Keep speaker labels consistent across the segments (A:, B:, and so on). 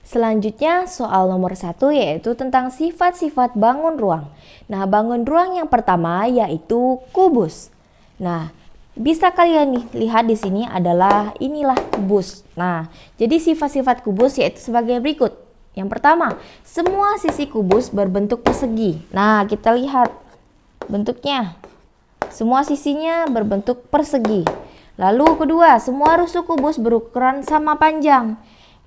A: Selanjutnya soal nomor 1 yaitu tentang sifat-sifat bangun ruang. Nah, bangun ruang yang pertama yaitu kubus. Nah, bisa kalian lihat di sini adalah inilah kubus. Nah, jadi sifat-sifat kubus yaitu sebagai berikut. Yang pertama, semua sisi kubus berbentuk persegi. Nah, kita lihat bentuknya. Semua sisinya berbentuk persegi. Lalu kedua, semua rusuk kubus berukuran sama panjang.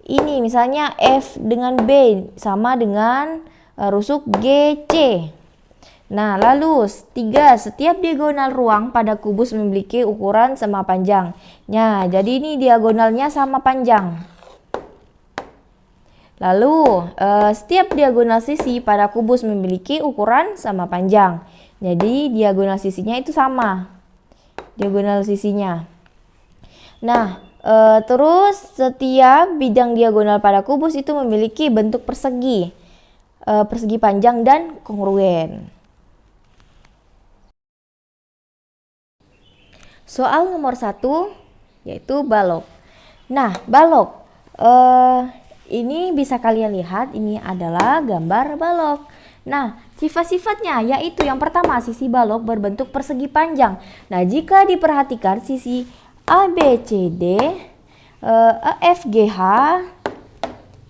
A: Ini misalnya F dengan B sama dengan rusuk GC. Nah, lalu 3, setiap diagonal ruang pada kubus memiliki ukuran sama panjang. Nah, jadi ini diagonalnya sama panjang. Lalu, setiap diagonal sisi pada kubus memiliki ukuran sama panjang. Jadi, diagonal sisinya itu sama. Diagonal sisinya. Nah, terus setiap bidang diagonal pada kubus itu memiliki bentuk persegi. Persegi panjang dan kongruen. Soal nomor 1 yaitu balok. Nah, balok. Ini bisa kalian lihat, ini adalah gambar balok. Nah, sifat-sifatnya yaitu yang pertama, sisi balok berbentuk persegi panjang. Nah, jika diperhatikan sisi A, B, C, D, E, F, G, H,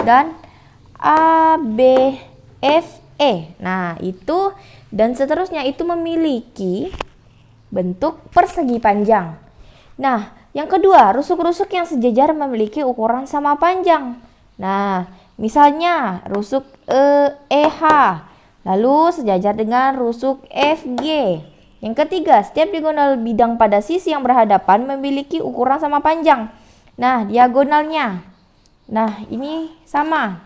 A: dan A, B, F, E. Nah, itu dan seterusnya itu memiliki bentuk persegi panjang. Nah, yang kedua, rusuk-rusuk yang sejajar memiliki ukuran sama panjang. Nah, misalnya rusuk EH, lalu sejajar dengan rusuk FG. Yang ketiga, setiap diagonal bidang pada sisi yang berhadapan memiliki ukuran sama panjang. Nah, diagonalnya. Nah, ini sama.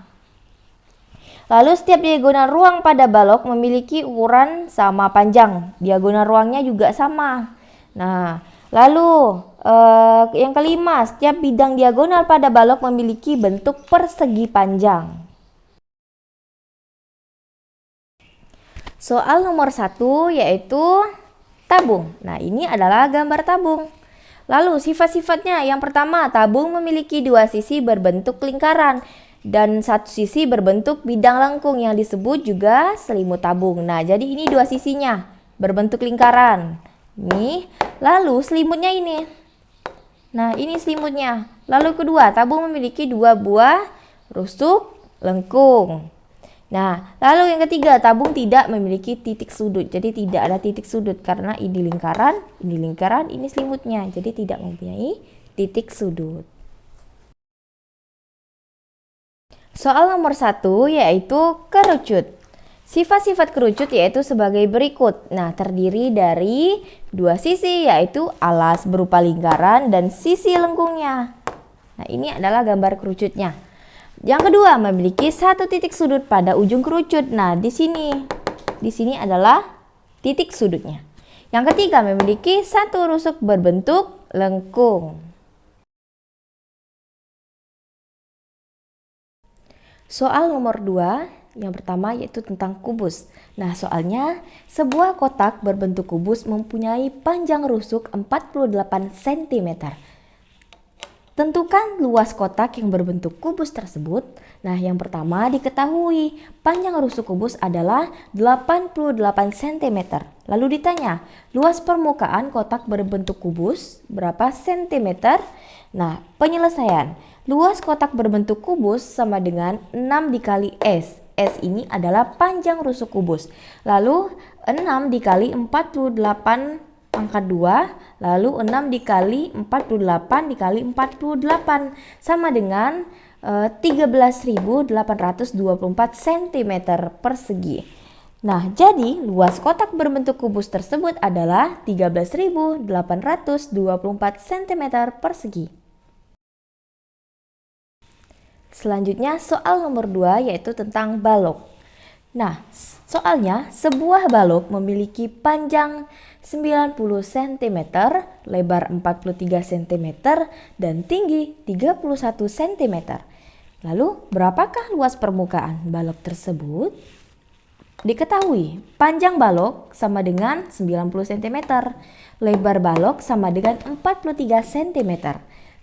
A: Lalu setiap diagonal ruang pada balok memiliki ukuran sama panjang. Diagonal ruangnya juga sama. Nah, lalu yang kelima, setiap bidang diagonal pada balok memiliki bentuk persegi panjang. Soal nomor 1 yaitu tabung. Nah, ini adalah gambar tabung. Lalu sifat-sifatnya, yang pertama, tabung memiliki dua sisi berbentuk lingkaran dan satu sisi berbentuk bidang lengkung yang disebut juga selimut tabung. Nah, jadi ini dua sisinya berbentuk lingkaran. Nih, lalu selimutnya ini. Nah, ini selimutnya. Lalu kedua, tabung memiliki dua buah rusuk lengkung. Nah, lalu yang ketiga, tabung tidak memiliki titik sudut. Jadi tidak ada titik sudut karena ini lingkaran, ini selimutnya. Jadi tidak mempunyai titik sudut. Soal nomor 1 yaitu kerucut. Sifat-sifat kerucut yaitu sebagai berikut. Nah, terdiri dari dua sisi yaitu alas berupa lingkaran dan sisi lengkungnya. Nah, ini adalah gambar kerucutnya. Yang kedua, memiliki satu titik sudut pada ujung kerucut. Nah, di sini adalah titik sudutnya. Yang ketiga, memiliki satu rusuk berbentuk lengkung. Soal nomor 2, yang pertama yaitu tentang kubus. Nah, soalnya sebuah kotak berbentuk kubus mempunyai panjang rusuk 48 cm. Tentukan luas kotak yang berbentuk kubus tersebut. Nah, yang pertama diketahui panjang rusuk kubus adalah 88 cm. Lalu ditanya, luas permukaan kotak berbentuk kubus berapa cm? Nah, penyelesaian. Luas kotak berbentuk kubus sama dengan 6 dikali S. S ini adalah panjang rusuk kubus. Lalu 6 dikali 48 pangkat 2, lalu 6 dikali 48 dikali 48 sama dengan 13.824 cm persegi. Nah, jadi luas kotak berbentuk kubus tersebut adalah 13.824 cm persegi. Selanjutnya soal nomor 2 yaitu tentang balok. Nah, soalnya sebuah balok memiliki panjang 90 cm, lebar 43 cm, dan tinggi 31 cm. Lalu, berapakah luas permukaan balok tersebut? Diketahui, panjang balok sama dengan 90 cm, lebar balok sama dengan 43 cm,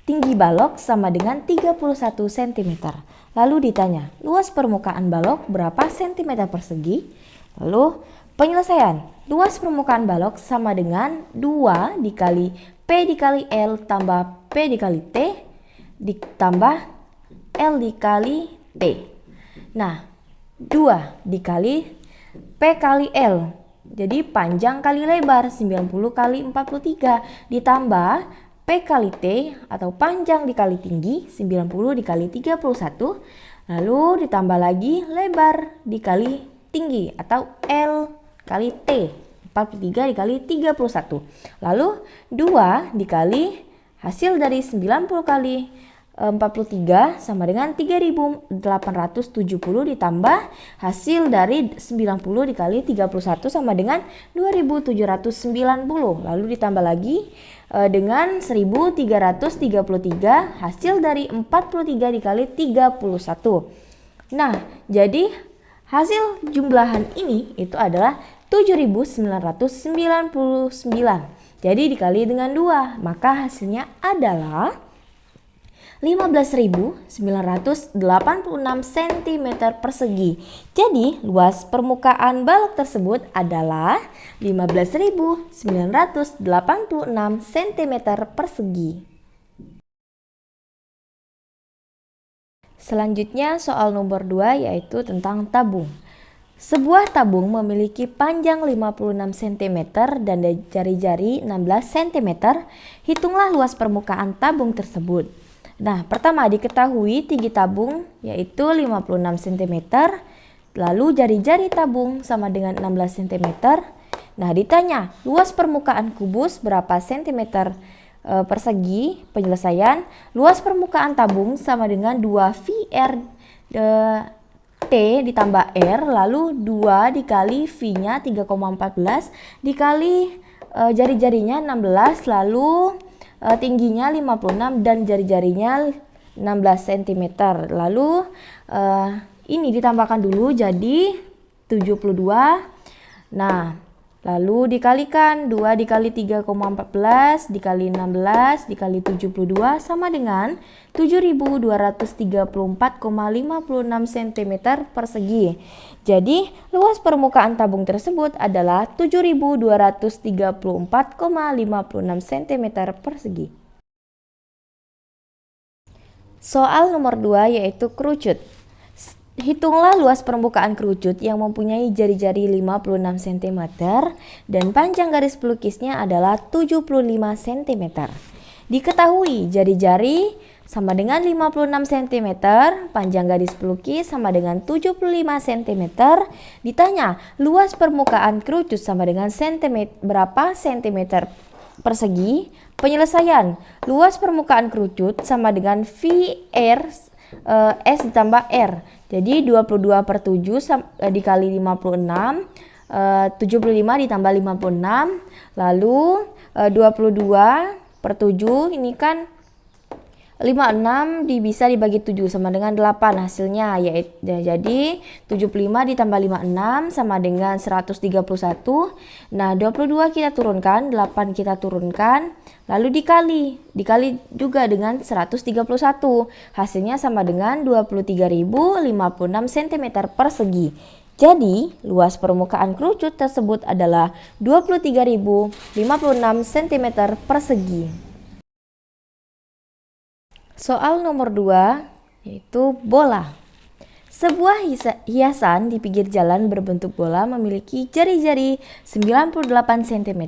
A: tinggi balok sama dengan 31 cm. Lalu ditanya, luas permukaan balok berapa cm persegi? Lalu penyelesaian, luas permukaan balok sama dengan 2 dikali P dikali L tambah P dikali T ditambah L dikali T. Nah, 2 dikali P kali L. Jadi panjang kali lebar 90 kali 43 ditambah P kali T atau panjang dikali tinggi 90 dikali 31. Lalu ditambah lagi lebar dikali tinggi atau L kali T. 43 dikali 31. Lalu 2 dikali hasil dari 90 kali 43 sama dengan 3870 ditambah hasil dari 90 dikali 31 sama dengan 2790. Lalu ditambah lagi dengan 1333 hasil dari 43 dikali 31. Nah, jadi hasil jumlahan ini itu adalah 7999. Jadi dikali dengan 2, maka hasilnya adalah 15.986 cm persegi. Jadi luas permukaan balok tersebut adalah 15.986 cm persegi. Selanjutnya soal nomor 2 yaitu tentang tabung. Sebuah tabung memiliki panjang 56 cm dan jari-jari 16 cm. Hitunglah luas permukaan tabung tersebut. Nah, pertama diketahui tinggi tabung yaitu 56 cm, lalu jari-jari tabung sama dengan 16 cm. Nah, ditanya luas permukaan kubus berapa cm persegi. Penyelesaian, luas permukaan tabung sama dengan 2 VR T ditambah R, lalu 2 dikali V-nya 3,14 dikali jari-jarinya 16, lalu tingginya 56 dan jari-jarinya 16 cm. Lalu ini ditambahkan dulu jadi 72. Nah, lalu dikalikan 2 dikali 3,14 dikali 16 dikali 72 sama dengan 7234,56 cm persegi. Jadi luas permukaan tabung tersebut adalah 7234,56 cm persegi. Soal nomor 2 yaitu kerucut. Hitunglah luas permukaan kerucut yang mempunyai jari-jari 56 cm dan panjang garis pelukisnya adalah 75 cm. Diketahui jari-jari sama dengan 56 cm, panjang garis pelukis sama dengan 75 cm. Ditanya luas permukaan kerucut sama dengan berapa cm persegi. Penyelesaian, luas permukaan kerucut sama dengan VR S ditambah R. Jadi 22 per 7 dikali 56, 75 ditambah 56, lalu 22 per 7 ini kan 56 bisa dibagi 7 sama dengan 8 hasilnya, yaitu jadi 75 ditambah 56 sama dengan 131. Nah, 22 kita turunkan, 8 kita turunkan, lalu dikali juga dengan 131. Hasilnya sama dengan 23.056 cm persegi. Jadi, luas permukaan kerucut tersebut adalah 23.056 cm persegi. Soal nomor 2 yaitu bola. Sebuah hiasan di pinggir jalan berbentuk bola memiliki jari-jari 98 cm.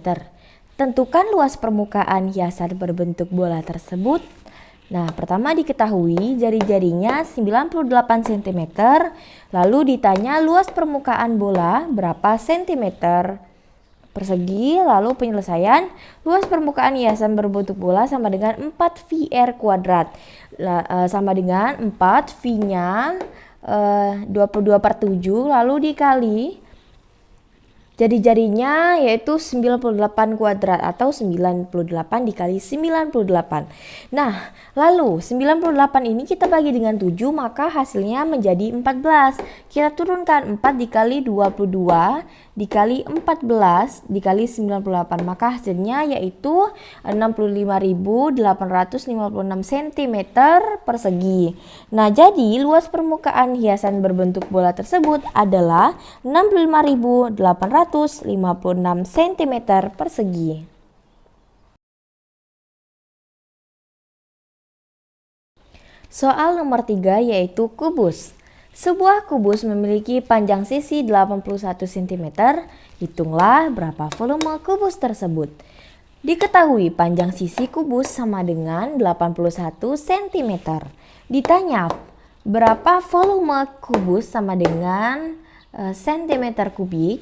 A: Tentukan luas permukaan hiasan berbentuk bola tersebut. Nah, pertama diketahui jari-jarinya 98 cm. Lalu ditanya luas permukaan bola berapa cm persegi. Lalu penyelesaian, luas permukaan hiasan berbentuk bola sama dengan 4 VR kuadrat sama dengan 4 V-nya 22/7 lalu dikali jari-jarinya yaitu 98 kuadrat atau 98 dikali 98. Nah, lalu 98 ini kita bagi dengan 7 maka hasilnya menjadi 14. Kita turunkan 4 dikali 22 dikali 14 dikali 98 maka hasilnya yaitu 65.856 cm persegi. Nah, jadi luas permukaan hiasan berbentuk bola tersebut adalah 65.856 cm persegi. Soal nomor 3 yaitu kubus. Sebuah kubus memiliki panjang sisi 81 cm. Hitunglah berapa volume kubus tersebut. Diketahui panjang sisi kubus sama dengan 81 cm. Ditanya berapa volume kubus sama dengan cm kubik.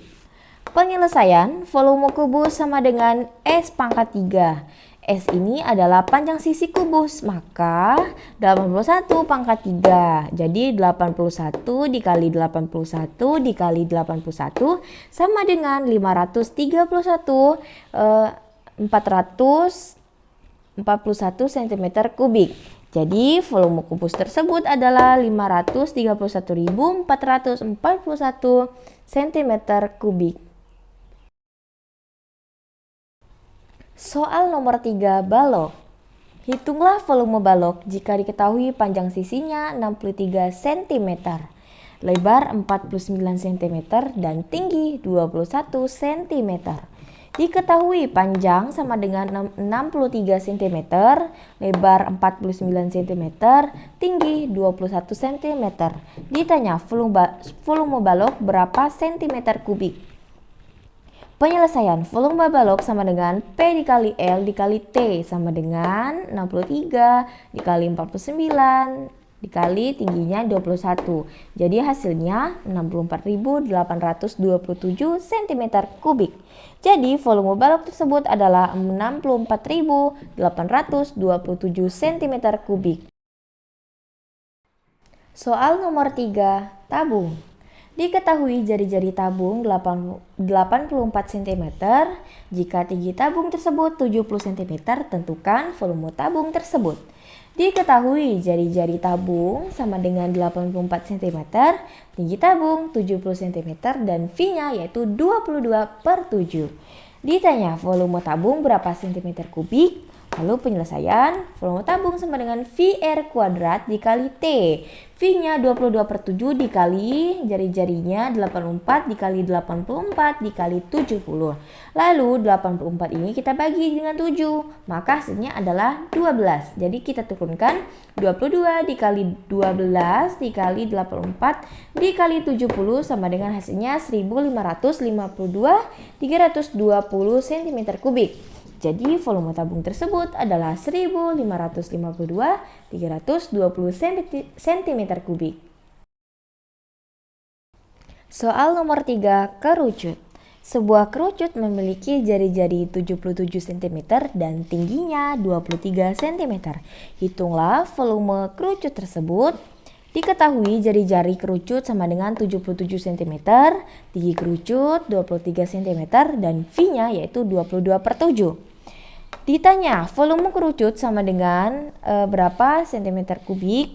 A: Penyelesaian volume kubus sama dengan S pangkat 3. S ini adalah panjang sisi kubus, maka 81 pangkat 3. Jadi 81 dikali 81 dikali 81 sama dengan 441 cm kubik. Jadi volume kubus tersebut adalah 531.441 cm kubik. Soal nomor 3, balok. Hitunglah volume balok jika diketahui panjang sisinya 63 cm, lebar 49 cm, dan tinggi 21 cm. Diketahui panjang sama dengan 63 cm, lebar 49 cm, tinggi 21 cm. Ditanya volume balok berapa cm kubik. Penyelesaian volume balok sama dengan P dikali L dikali T sama dengan 63 dikali 49 dikali tingginya 21. Jadi hasilnya 64.827 cm kubik. Jadi volume balok tersebut adalah 64.827 cm kubik. Soal nomor 3, tabung. Diketahui jari-jari tabung 84 cm. Jika tinggi tabung tersebut 70 cm, tentukan volume tabung tersebut. Diketahui jari-jari tabung sama dengan 84 cm, tinggi tabung 70 cm, dan V-nya yaitu 22/7. Ditanya volume tabung berapa cm kubik? Lalu penyelesaian, volume tabung sama dengan VR kuadrat dikali T. V-nya 22/7 dikali jari-jarinya 84 dikali 84 dikali 70. Lalu 84 ini kita bagi dengan 7, maka hasilnya adalah 12. Jadi kita turunkan 22 dikali 12 dikali 84 dikali 70 sama dengan hasilnya 1552 320 cm kubik. Jadi volume tabung tersebut adalah 1552 320 cm kubik. Soal nomor 3, kerucut. Sebuah kerucut memiliki jari-jari 77 cm dan tingginya 23 cm. Hitunglah volume kerucut tersebut. Diketahui jari-jari kerucut sama dengan 77 cm, tinggi kerucut 23 cm, dan V-nya yaitu 22/7. Ditanya volume kerucut sama dengan berapa cm kubik.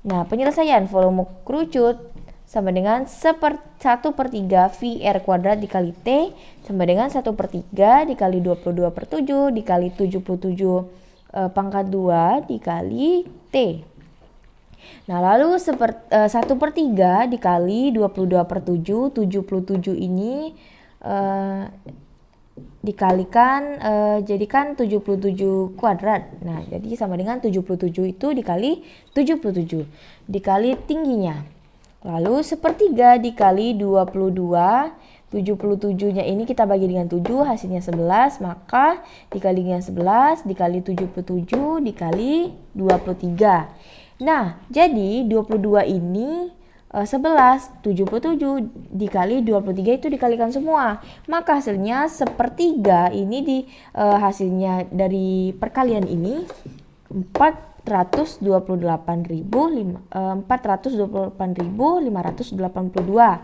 A: Nah, penyelesaian volume kerucut sama dengan 1/3 VR kuadrat dikali T sama dengan 1/3 dikali 22/7 dikali 77 pangkat 2 dikali T. Nah, lalu 1/3 dikali 22/7, 77 ini dikalikan jadikan 77 kuadrat. Nah, jadi sama dengan 77 itu dikali 77 dikali tingginya. Lalu 1/3 dikali 22, 77-nya ini kita bagi dengan 7, hasilnya 11, maka dikali dengan 11 dikali 77 dikali 23. Nah, jadi 22 ini 11, 77 dikali 23 itu dikalikan semua. Maka hasilnya 1/3 ini hasilnya dari perkalian ini 428.582.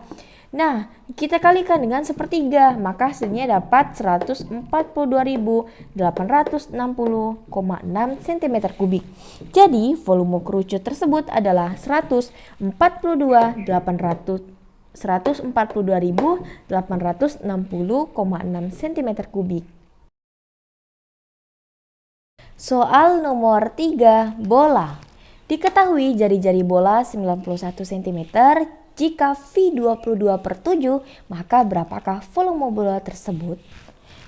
A: Nah, kita kalikan dengan sepertiga, maka hasilnya dapat 142.860,6 cm kubik. Jadi, volume kerucut tersebut adalah 142.860,6 cm kubik. Soal nomor 3, bola. Diketahui jari-jari bola 91 cm. Jika V 22/7, maka berapakah volume bola tersebut?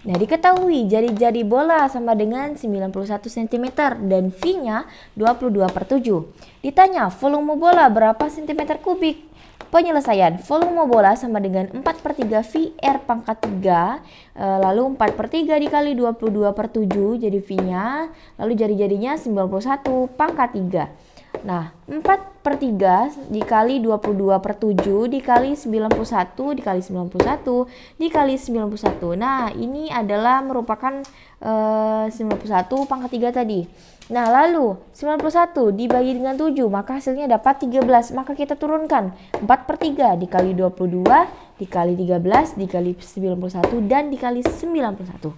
A: Nah, diketahui jari-jari bola sama dengan 91 cm dan V-nya 22/7. Ditanya volume bola berapa cm kubik? Penyelesaian volume bola sama dengan 4/3 V R pangkat 3, lalu 4/3 dikali 22/7 jadi V-nya, lalu jari-jarinya 91 pangkat 3. Nah, 4/3 dikali 22/7 dikali 91 dikali 91 dikali 91. Nah, ini adalah merupakan 91 pangkat 3 tadi. Nah, lalu 91 dibagi dengan 7, maka hasilnya dapat 13. Maka kita turunkan 4/3 dikali 22 dikali 13 dikali 91 dan dikali 91.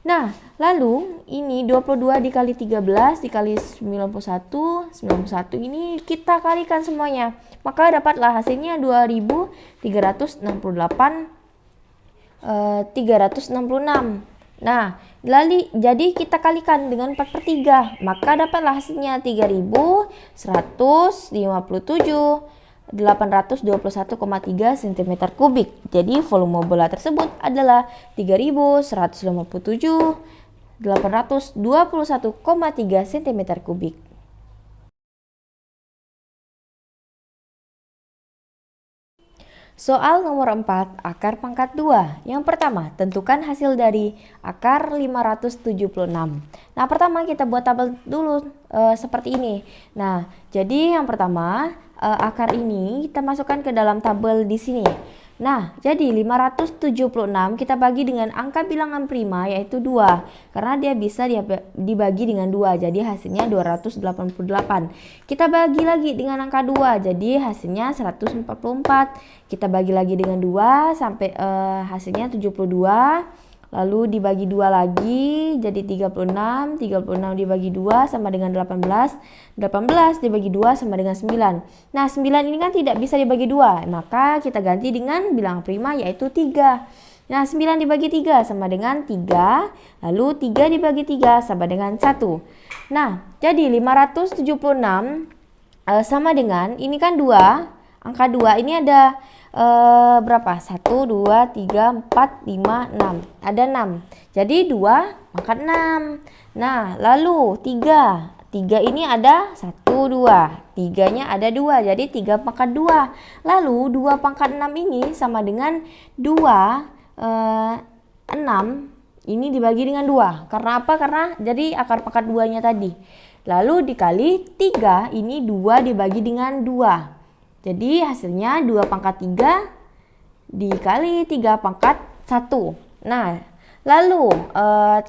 A: Nah, lalu ini 22 dikali 13 dikali 91 ini kita kalikan semuanya. Maka dapatlah hasilnya 2.366. Nah, jadi kita kalikan dengan 4/3, maka dapatlah hasilnya 3.157.821,3 cm kubik. Jadi volume bola tersebut adalah 3.157.821,3 cm kubik. Soal nomor 4, akar pangkat 2. Yang pertama, tentukan hasil dari akar 576. Nah, pertama kita buat tabel dulu seperti ini. Nah, jadi yang pertama, akar ini kita masukkan ke dalam tabel di sini. Nah, jadi 576 kita bagi dengan angka bilangan prima yaitu 2. Karena dia bisa dibagi dengan 2, jadi hasilnya 288. Kita bagi lagi dengan angka 2, jadi hasilnya 144. Kita bagi lagi dengan 2 sampai hasilnya 72. Lalu dibagi 2 lagi jadi 36. 36 dibagi 2 sama dengan 18. 18 dibagi 2 sama dengan 9. Nah, 9 ini kan tidak bisa dibagi 2, maka kita ganti dengan bilangan prima yaitu 3. Nah, 9 dibagi 3 sama dengan 3. Lalu 3 dibagi 3 sama dengan 1. Nah, jadi 576 sama dengan, ini kan 2. Angka 2 ini ada berapa? 1, 2, 3, 4, 5, 6. Ada 6. Jadi 2 pangkat 6. Nah, lalu 3. 3 ini ada 1, 2. 3-nya ada 2. Jadi 3 pangkat 2. Lalu 2 pangkat 6 ini sama dengan 2, 6. Ini dibagi dengan 2. Karena apa? Karena jadi akar pangkat 2-nya tadi. Lalu dikali 3. Ini 2 dibagi dengan 2. Jadi hasilnya 2 pangkat 3 dikali 3 pangkat 1. Nah, lalu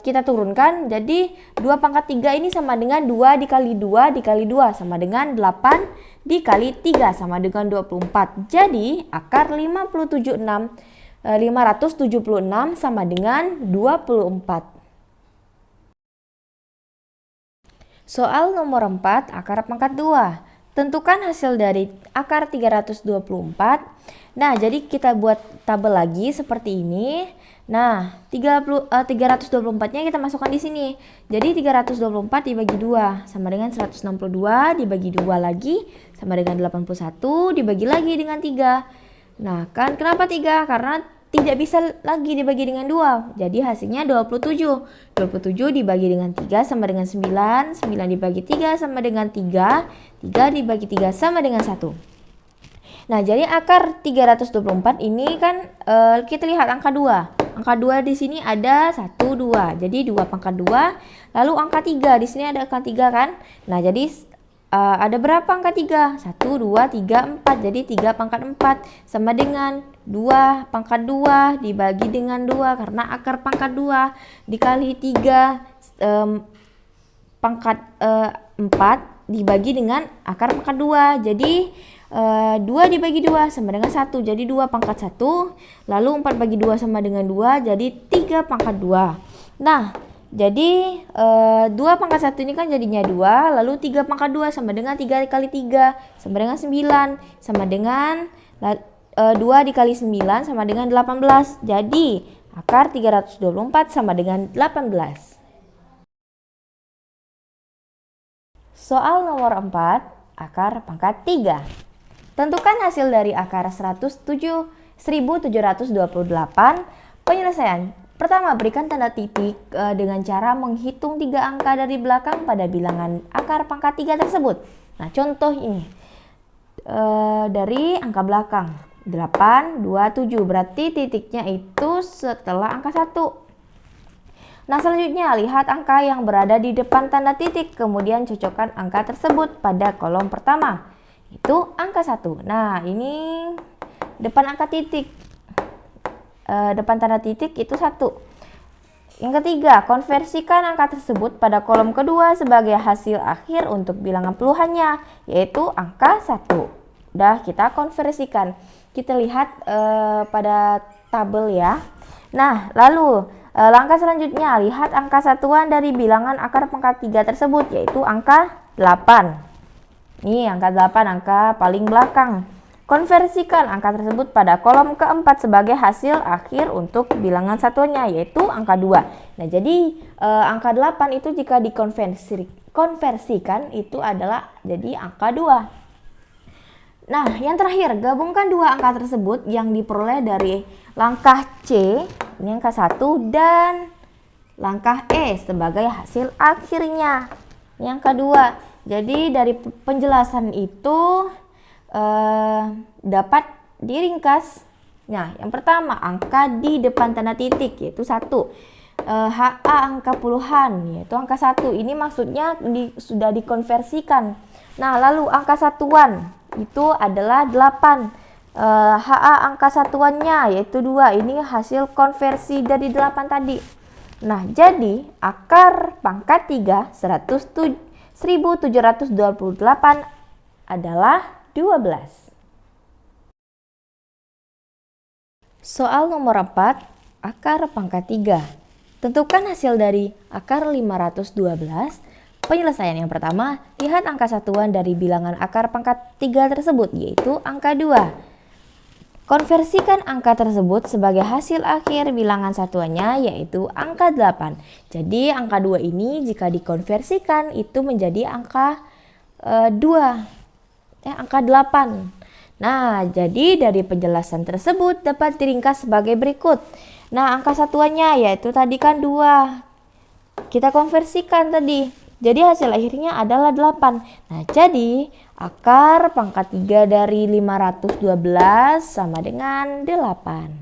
A: kita turunkan. Jadi 2 pangkat 3 ini sama dengan 2 dikali 2 dikali 2 sama dengan 8 dikali 3 sama dengan 24. Jadi akar 576 sama dengan 24. Soal nomor 4, akar pangkat 2. Tentukan hasil dari akar 324. Nah, jadi kita buat tabel lagi seperti ini. Nah, 324-nya kita masukkan di sini. Jadi 324 dibagi 2 sama dengan 162, dibagi 2 lagi sama dengan 81, dibagi lagi dengan 3. Nah, kan kenapa 3? Karena tidak bisa lagi dibagi dengan 2. Jadi hasilnya 27. 27 dibagi dengan 3 sama dengan 9. 9 dibagi 3 sama dengan 3. 3 dibagi 3 sama dengan 1. Nah, jadi akar 324 ini kan kita lihat angka 2. Angka 2 di sini ada 1, 2. Jadi 2 pangkat 2. Lalu angka 3. Di sini ada angka 3 kan? Nah, jadi ada berapa angka 3? 1, 2, 3, 4. Jadi 3 pangkat 4 sama dengan 2 pangkat 2 dibagi dengan 2. Karena akar pangkat 2 dikali 3 pangkat 4 dibagi dengan akar pangkat 2. Jadi 2 dibagi 2 sama dengan 1. Jadi 2 pangkat 1. Lalu 4 bagi 2 sama dengan 2. Jadi 3 pangkat 2. Nah, jadi 2 pangkat 1 ini kan jadinya 2. Lalu 3 pangkat 2 sama dengan 3 kali 3 sama dengan 9. Sama dengan 2 dikali 9 sama dengan 18. Jadi akar 324 sama dengan 18. Soal nomor 4, akar pangkat 3. Tentukan hasil dari akar 1728. Penyelesaian. Pertama, berikan tanda titik dengan cara menghitung 3 angka dari belakang pada bilangan akar pangkat 3 tersebut. Nah, contoh ini. Dari angka belakang. 8, 2, 7. Berarti titiknya itu setelah angka 1. Nah, selanjutnya lihat angka yang berada di depan tanda titik, kemudian cocokkan angka tersebut pada kolom pertama. Itu angka 1. Nah, ini depan angka titik. Depan tanda titik itu 1. Yang ketiga, konversikan angka tersebut pada kolom kedua sebagai hasil akhir untuk bilangan puluhannya, yaitu angka 1. Udah kita konversikan. Kita lihat pada tabel ya. Nah, lalu langkah selanjutnya, lihat angka satuan dari bilangan akar pangkat 3 tersebut, yaitu angka 8. Ini angka 8, angka paling belakang. Konversikan angka tersebut pada kolom keempat sebagai hasil akhir untuk bilangan satuannya, yaitu angka 2. Nah, jadi angka 8 itu jika dikonversikan itu adalah jadi angka 2. Nah, yang terakhir, gabungkan 2 angka tersebut yang diperoleh dari langkah C, ini angka 1, dan langkah E sebagai hasil akhirnya. Ini angka 2. Jadi dari penjelasan itu dapat diringkas. Nah, yang pertama, angka di depan tanda titik yaitu 1. HA angka puluhan yaitu angka 1. Ini maksudnya sudah dikonversikan. Nah, lalu angka satuan itu adalah 8. HA angka satuannya yaitu 2. Ini hasil konversi dari 8 tadi. Nah, jadi akar pangkat 3 1728 adalah 12. Soal nomor 4, akar pangkat 3. Tentukan hasil dari akar 512. Penyelesaian yang pertama, lihat angka satuan dari bilangan akar pangkat 3 tersebut, yaitu angka 2. Konversikan angka tersebut sebagai hasil akhir bilangan satuannya, yaitu angka 8. Jadi angka 2 ini jika dikonversikan itu menjadi angka 8. Nah, jadi dari penjelasan tersebut dapat diringkas sebagai berikut. Nah, angka satuannya yaitu tadi kan 2. Kita konversikan tadi. Jadi hasil akhirnya adalah 8. Nah, jadi akar pangkat 3 dari 512 sama dengan 8.